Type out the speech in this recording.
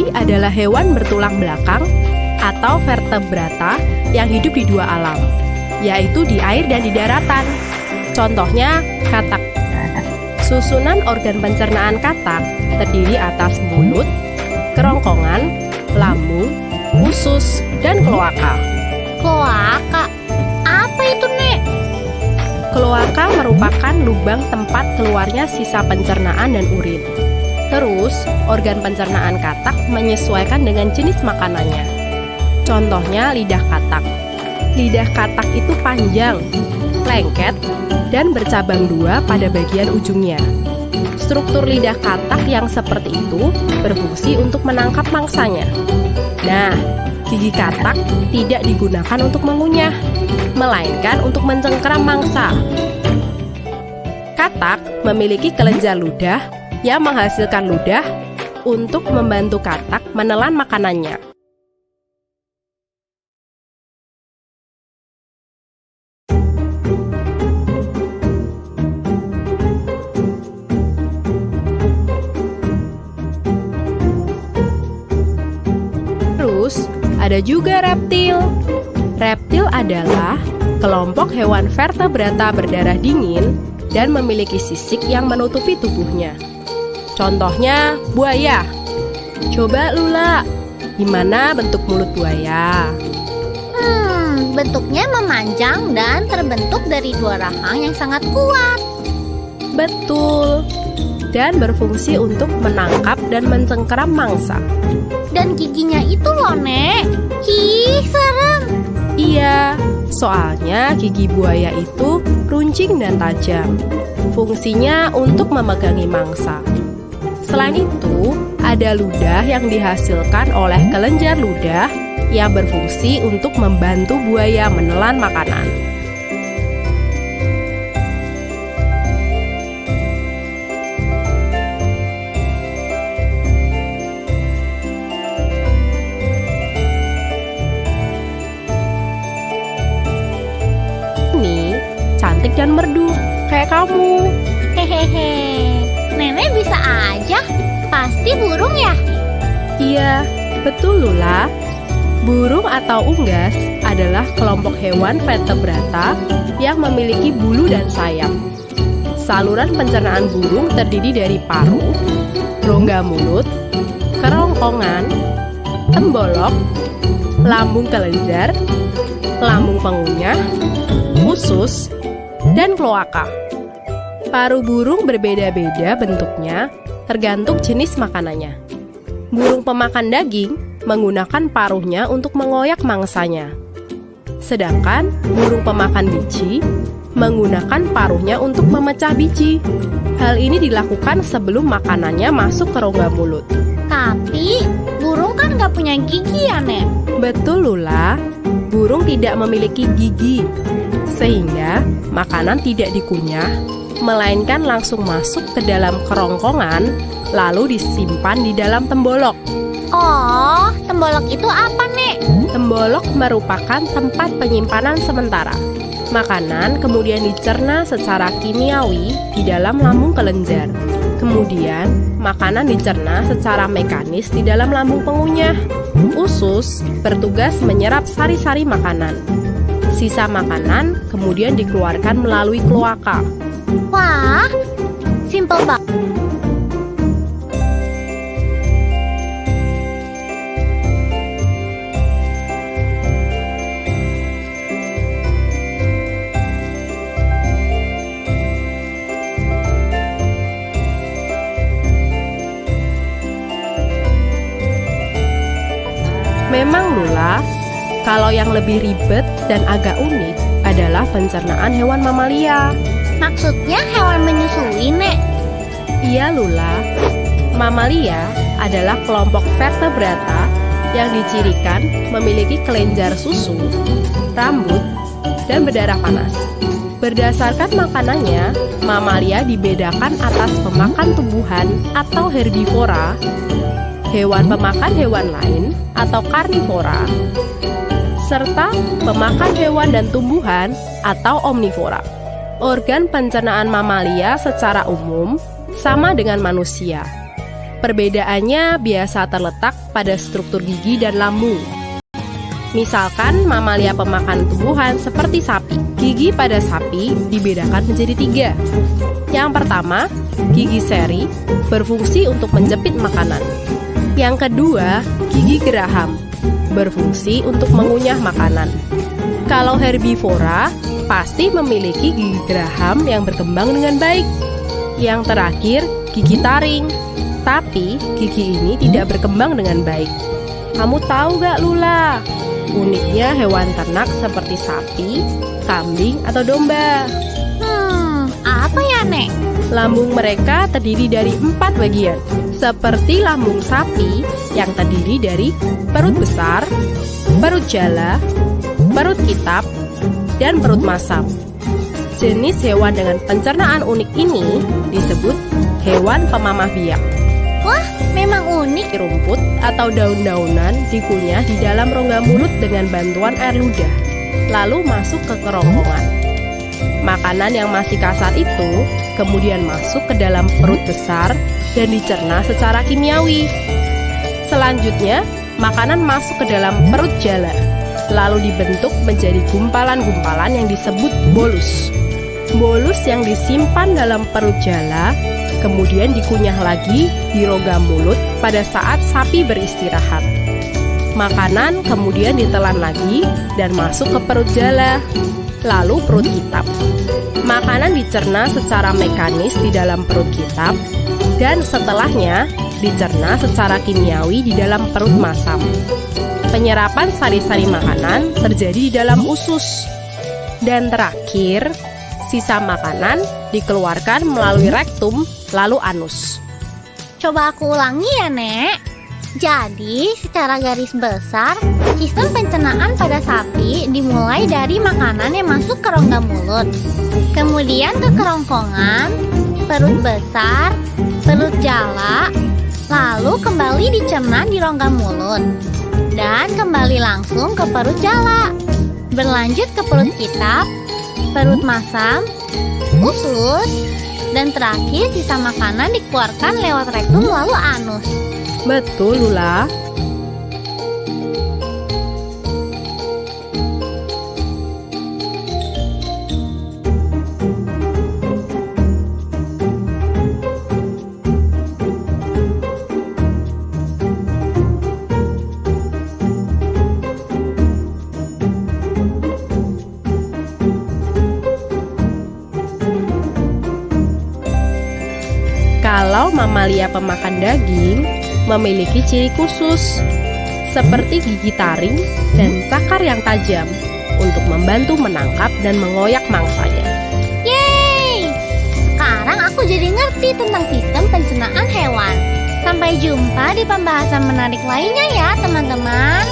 Babi adalah hewan bertulang belakang atau vertebrata yang hidup di dua alam, yaitu di air dan di daratan. Contohnya katak. Susunan organ pencernaan katak terdiri atas mulut, kerongkongan, lambung, usus, dan kloaka. Kloaka? Apa itu, Nek? Kloaka merupakan lubang tempat keluarnya sisa pencernaan dan urin. Terus, organ pencernaan katak menyesuaikan dengan jenis makanannya. Contohnya lidah katak. Lidah katak itu panjang, lengket, dan bercabang dua pada bagian ujungnya. Struktur lidah katak yang seperti itu berfungsi untuk menangkap mangsanya. Nah, gigi katak tidak digunakan untuk mengunyah, melainkan untuk mencengkeram mangsa. Katak memiliki kelenjar ludah yang menghasilkan ludah untuk membantu katak menelan makanannya. Terus, ada juga reptil. Reptil adalah kelompok hewan vertebrata berdarah dingin dan memiliki sisik yang menutupi tubuhnya. Contohnya buaya. Coba Lula, gimana bentuk mulut buaya? Bentuknya memanjang dan terbentuk dari dua rahang yang sangat kuat. Betul. Dan berfungsi untuk menangkap dan mencengkeram mangsa. Dan giginya itu loh, Nek. Ih, serem. Iya, soalnya gigi buaya itu runcing dan tajam. Fungsinya untuk memegangi mangsa. Selain itu, ada ludah yang dihasilkan oleh kelenjar ludah yang berfungsi untuk membantu buaya menelan makanan. Ini cantik dan merdu, kayak kamu. Hehehe. Nenek bisa aja. Pasti burung ya? Iya, betul Lula. Burung atau unggas adalah kelompok hewan vertebrata yang memiliki bulu dan sayap. Saluran pencernaan burung terdiri dari paru, rongga mulut, kerongkongan, tembolok, lambung kelenjar, lambung pengunyah, usus, dan kloaka. Paru burung berbeda-beda bentuknya tergantung jenis makanannya. Burung pemakan daging menggunakan paruhnya untuk mengoyak mangsanya. Sedangkan burung pemakan biji menggunakan paruhnya untuk memecah biji. Hal ini dilakukan sebelum makanannya masuk ke rongga mulut. Tapi burung kan nggak punya gigi ya, Nek? Betul Lula, burung tidak memiliki gigi, sehingga makanan tidak dikunyah, melainkan langsung masuk ke dalam kerongkongan, lalu disimpan di dalam tembolok. Oh, tembolok itu apa, Nek? Tembolok merupakan tempat penyimpanan sementara. Makanan kemudian dicerna secara kimiawi di dalam lambung kelenjar. Kemudian, makanan dicerna secara mekanis di dalam lambung pengunyah. Usus bertugas menyerap sari-sari makanan. Sisa makanan kemudian dikeluarkan melalui kloaka. Wah, simple banget. Memang Lula, kalau yang lebih ribet dan agak unik adalah pencernaan hewan mamalia. Maksudnya hewan menyusui, Nek? Iya Lula, mamalia adalah kelompok vertebrata yang dicirikan memiliki kelenjar susu, rambut, dan berdarah panas. Berdasarkan makanannya, mamalia dibedakan atas pemakan tumbuhan atau herbivora, hewan pemakan hewan lain atau karnivora, serta pemakan hewan dan tumbuhan atau omnivora. Organ pencernaan mamalia secara umum sama dengan manusia. Perbedaannya biasa terletak pada struktur gigi dan lambung. Misalkan mamalia pemakan tumbuhan seperti sapi. Gigi pada sapi dibedakan menjadi 3. Yang pertama, gigi seri berfungsi untuk menjepit makanan. Yang kedua, gigi geraham berfungsi untuk mengunyah makanan. Kalau herbivora, pasti memiliki gigi geraham yang berkembang dengan baik. Yang terakhir, gigi taring. Tapi gigi ini tidak berkembang dengan baik. Kamu tahu gak, Lula? Uniknya hewan ternak seperti sapi, kambing, atau domba. Apa ya, Nek? Lambung mereka terdiri dari 4 bagian. Seperti lambung sapi yang terdiri dari perut besar, perut jala, perut kitab, dan perut masam. Jenis hewan dengan pencernaan unik ini disebut hewan pemamah biak. Wah, memang unik. Rumput atau daun-daunan dikunyah di dalam rongga mulut dengan bantuan air ludah, lalu masuk ke kerongkongan. Makanan yang masih kasar itu kemudian masuk ke dalam perut besar dan dicerna secara kimiawi. Selanjutnya, makanan masuk ke dalam perut jala, lalu dibentuk menjadi gumpalan-gumpalan yang disebut bolus. Bolus yang disimpan dalam perut jala kemudian dikunyah lagi di rongga mulut pada saat sapi beristirahat. Makanan kemudian ditelan lagi dan masuk ke perut jala, lalu perut kitab. Makanan dicerna secara mekanis di dalam perut kitab, dan setelahnya dicerna secara kimiawi di dalam perut masam. Penyerapan sari-sari makanan terjadi di dalam usus. Dan terakhir, sisa makanan dikeluarkan melalui rektum, lalu anus. Coba aku ulangi ya, Nek. Jadi, secara garis besar, sistem pencernaan pada sapi dimulai dari makanan yang masuk ke rongga mulut, kemudian ke kerongkongan, perut besar, perut jala, lalu kembali dicerna di rongga mulut, dan kembali langsung ke perut jala, berlanjut ke perut kitab, perut masam, usus, dan terakhir sisa makanan dikeluarkan lewat rektum lalu anus. Betul, Lula. Kalau mamalia pemakan daging memiliki ciri khusus seperti gigi taring dan cakar yang tajam untuk membantu menangkap dan mengoyak mangsanya. Yeay! Sekarang aku jadi ngerti tentang sistem pencernaan hewan. Sampai jumpa di pembahasan menarik lainnya ya, teman-teman.